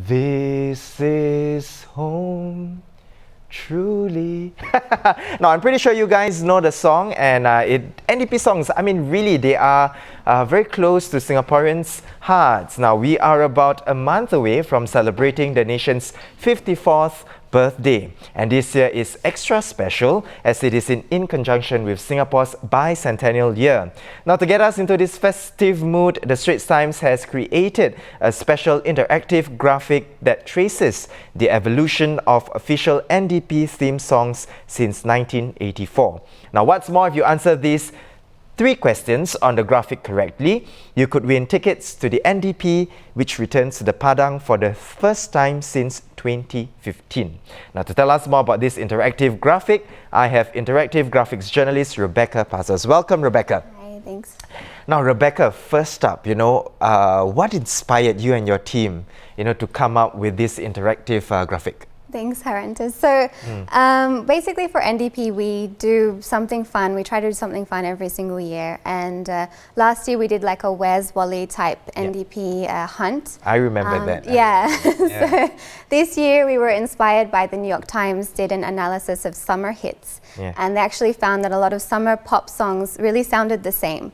This is home, truly. Now, I'm pretty sure you guys know the song, and NDP songs, I mean, really, they are very close to Singaporeans' hearts. Now, we are about a month away from celebrating the nation's 54th birthday, and this year is extra special as it is in conjunction with Singapore's bicentennial year. Now, to get us into this festive mood, the Straits Times has created a special interactive graphic that traces the evolution of official NDP theme songs since 1984. Now, what's more, if you answer these 3 questions on the graphic correctly, you could win tickets to the NDP, which returns to the Padang for the first time since 2015. Now, to tell us more about this interactive graphic, I have interactive graphics journalist Rebecca Pazos. Welcome, Rebecca. Hi, thanks. Now, Rebecca, first up, what inspired you and your team, to come up with this interactive graphic? Thanks, Haranta. So basically for NDP, we do something fun. We try to do something fun every single year. And last year we did like a Where's Wally type NDP hunt. I remember that. Yeah. So this year we were inspired by the New York Times did an analysis of summer hits. Yeah. And they actually found that a lot of summer pop songs really sounded the same.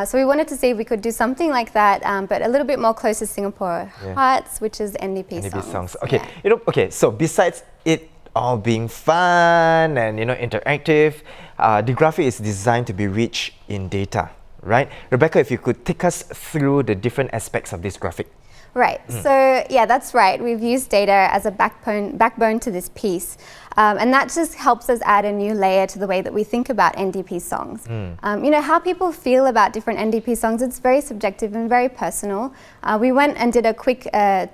So we wanted to see if we could do something like that, but a little bit more close to Singapore hearts, which is NDP songs. Okay, so besides it all being fun and interactive, the graphic is designed to be rich in data, right? Rebecca, if you could take us through the different aspects of this graphic. Right. So yeah, that's right. We've used data as a backbone to this piece. And that just helps us add a new layer to the way that we think about NDP songs. How people feel about different NDP songs, it's very subjective and very personal. We went and did a quick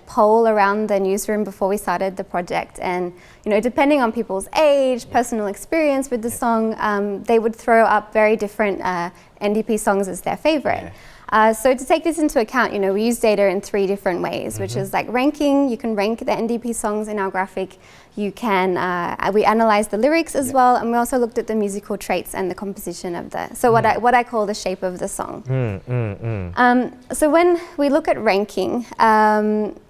poll around the newsroom before we started the project. And, depending on people's age, personal experience with the song, they would throw up very different NDP songs as their favorite. Yeah. So to take this into account, we use data in 3 different ways, which is like ranking. You can rank the NDP songs in our graphic. You can, we analyze the lyrics as well, and we also looked at the musical traits and the composition of what I call the shape of the song. So when we look at ranking,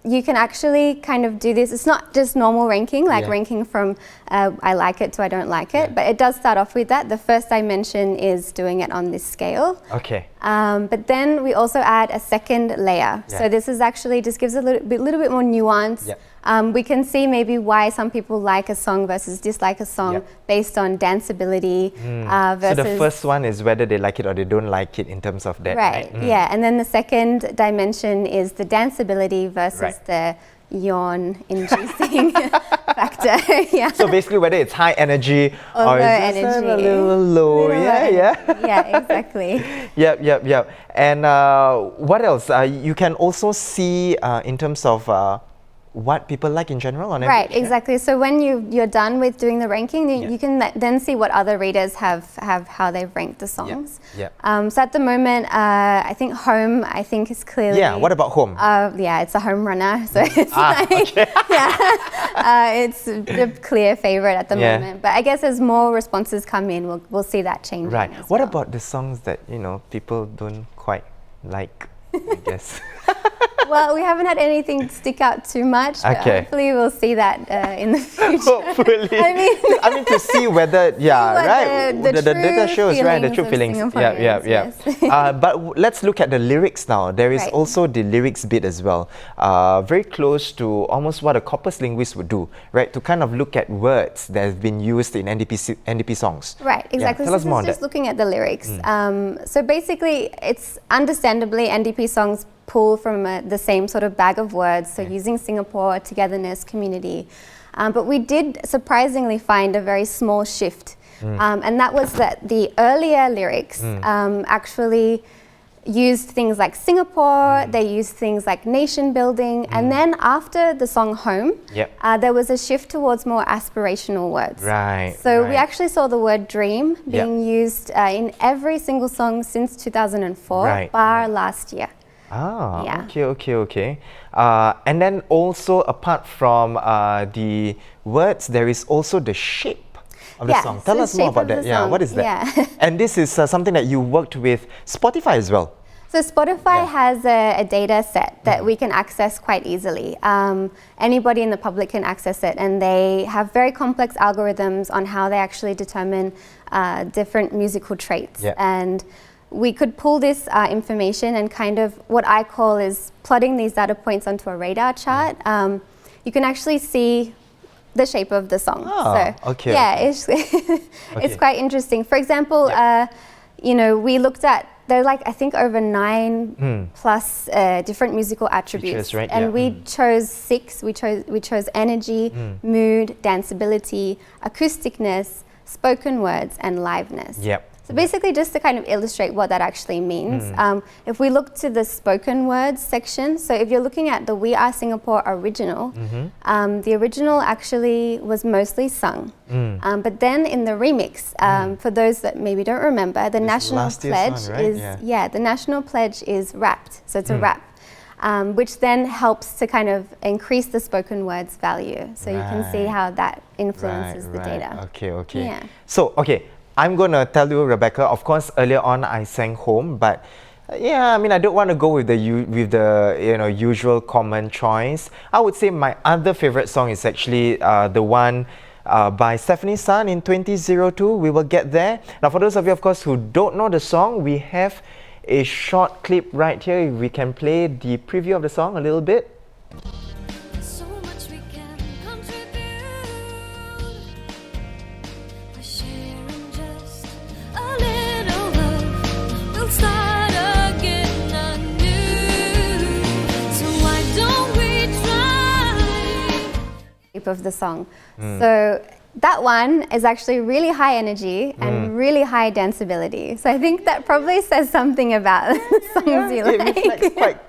you can actually kind of do this. It's not just normal ranking, like ranking from I like it to I don't like it, but it does start off with that. The first dimension is doing it on this scale. Okay. But then we also add a second layer. So this is actually just gives a little bit more nuance. We can see maybe why some people like a song versus dislike a song based on danceability versus... So the first one is whether they like it or they don't like it in terms of that. Right, yeah. And then the second dimension is the danceability versus the yawn-inducing factor. So basically whether it's high energy or low energy. A little low. Yeah, exactly. Yep. And what else? You can also see in terms of what people like in general on Right, average, exactly. So when you're done with doing the ranking, you can then see what other readers have how they've ranked the songs. So at the moment, I think Home, is clearly... Yeah, what about Home? It's a home runner. So it's it's a clear favorite at the moment. But I guess as more responses come in, we'll see that change. Right. What about the songs that, people don't quite like, I guess? Well, we haven't had anything stick out too much, but hopefully we'll see that in the future. Hopefully. I mean to see whether, the data shows, right, the true feelings. But let's look at the lyrics now. There is also the lyrics bit as well. Very close to almost what a corpus linguist would do, right? To kind of look at words that have been used in NDP songs. Right, exactly. Tell us more on that. Just looking at the lyrics. So basically, it's understandably NDP songs pull from the same sort of bag of words, so using Singapore, togetherness, community. But we did surprisingly find a very small shift, and that was that the earlier lyrics actually used things like Singapore, they used things like nation building, and then after the song Home, there was a shift towards more aspirational words. So we actually saw the word dream being used in every single song since 2004, bar last year. Okay. And then also apart from the words, there is also the shape of the song. Tell us more about that. What is that? And this is something that you worked with Spotify as well. So Spotify Yeah. has a data set that we can access quite easily. Anybody in the public can access it, and they have very complex algorithms on how they actually determine different musical traits. Yeah. And we could pull this information and kind of what I call is plotting these data points onto a radar chart. You can actually see the shape of the song. Oh, so okay, yeah, okay. it's quite interesting. For example, you know, we looked at there are like I think over 9 plus different musical attributes, Features, right? and Yeah. we chose 6. We chose energy, mood, danceability, acousticness, spoken words, and liveness. Yep. So basically, just to kind of illustrate what that actually means, if we look to the spoken words section, so if you're looking at the We Are Singapore original, the original actually was mostly sung. But then in the remix, for those that maybe don't remember, the national last year's pledge song, right? is the national pledge is rapped, so it's a rap. Which then helps to kind of increase the spoken words value. So you can see how that influences the data. Okay. Yeah. So, I'm going to tell you, Rebecca, of course, earlier on I sang Home, but yeah, I mean, I don't want to go with the usual common choice. I would say my other favorite song is actually the one by Stephanie Sun in 2002. We will get there. Now, for those of you, of course, who don't know the song, we have a short clip right here. We can play the preview of the song a little bit. So much we can contribute by sharing just a little love. We'll start again anew. So why don't we try? Shape of the song. So that one is actually really high energy and really high danceability. So I think that probably says something about the songs you like. It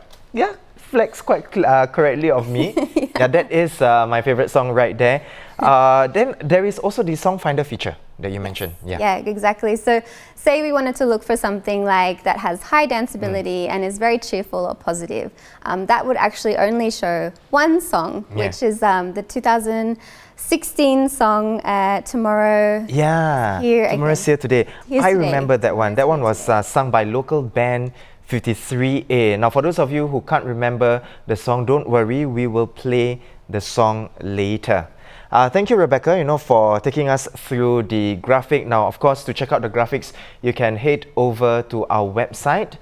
reflects quite correctly of me. That is my favorite song right there. Then there is also the Song Finder feature that you mentioned. Yeah, exactly. So say we wanted to look for something like that has high danceability and is very cheerful or positive. That would actually only show one song, which is the 2016 song Tomorrow. Yeah, Here Tomorrow's Again. Here Today. Here's I Today. remember that one. That one was sung by local band 53A. Now, for those of you who can't remember the song, don't worry, we will play the song later. Thank you, Rebecca, for taking us through the graphic. Now, of course, to check out the graphics, you can head over to our website.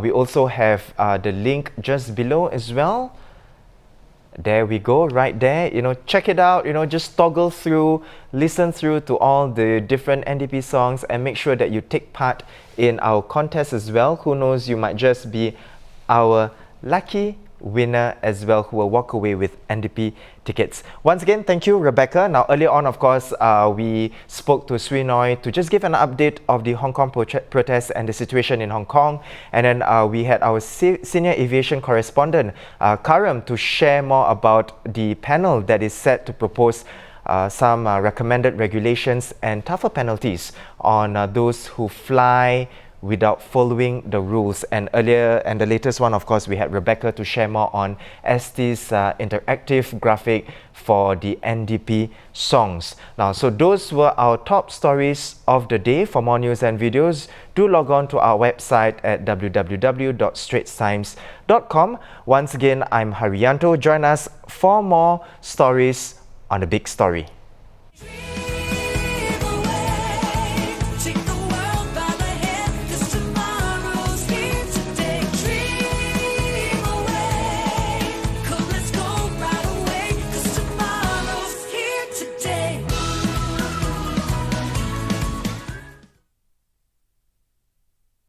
We also have the link just below as well. There we go, right there. Check it out. Just toggle through, listen through to all the different NDP songs, and make sure that you take part in our contest as well. Who knows, you might just be our lucky winner as well, who will walk away with NDP tickets. Once again, thank you, Rebecca. Now, earlier on, of course, we spoke to Sri Noi to just give an update of the Hong Kong protests and the situation in Hong Kong. And then we had our senior aviation correspondent, Karam, to share more about the panel that is set to propose some recommended regulations and tougher penalties on those who fly without following the rules. And the latest one, of course, we had Rebecca to share more on ST's interactive graphic for the NDP songs. Now, so those were our top stories of the day. For more news and videos, do log on to our website at www.straitstimes.com. Once again, I'm Haryanto. Join us for more stories on The Big Story.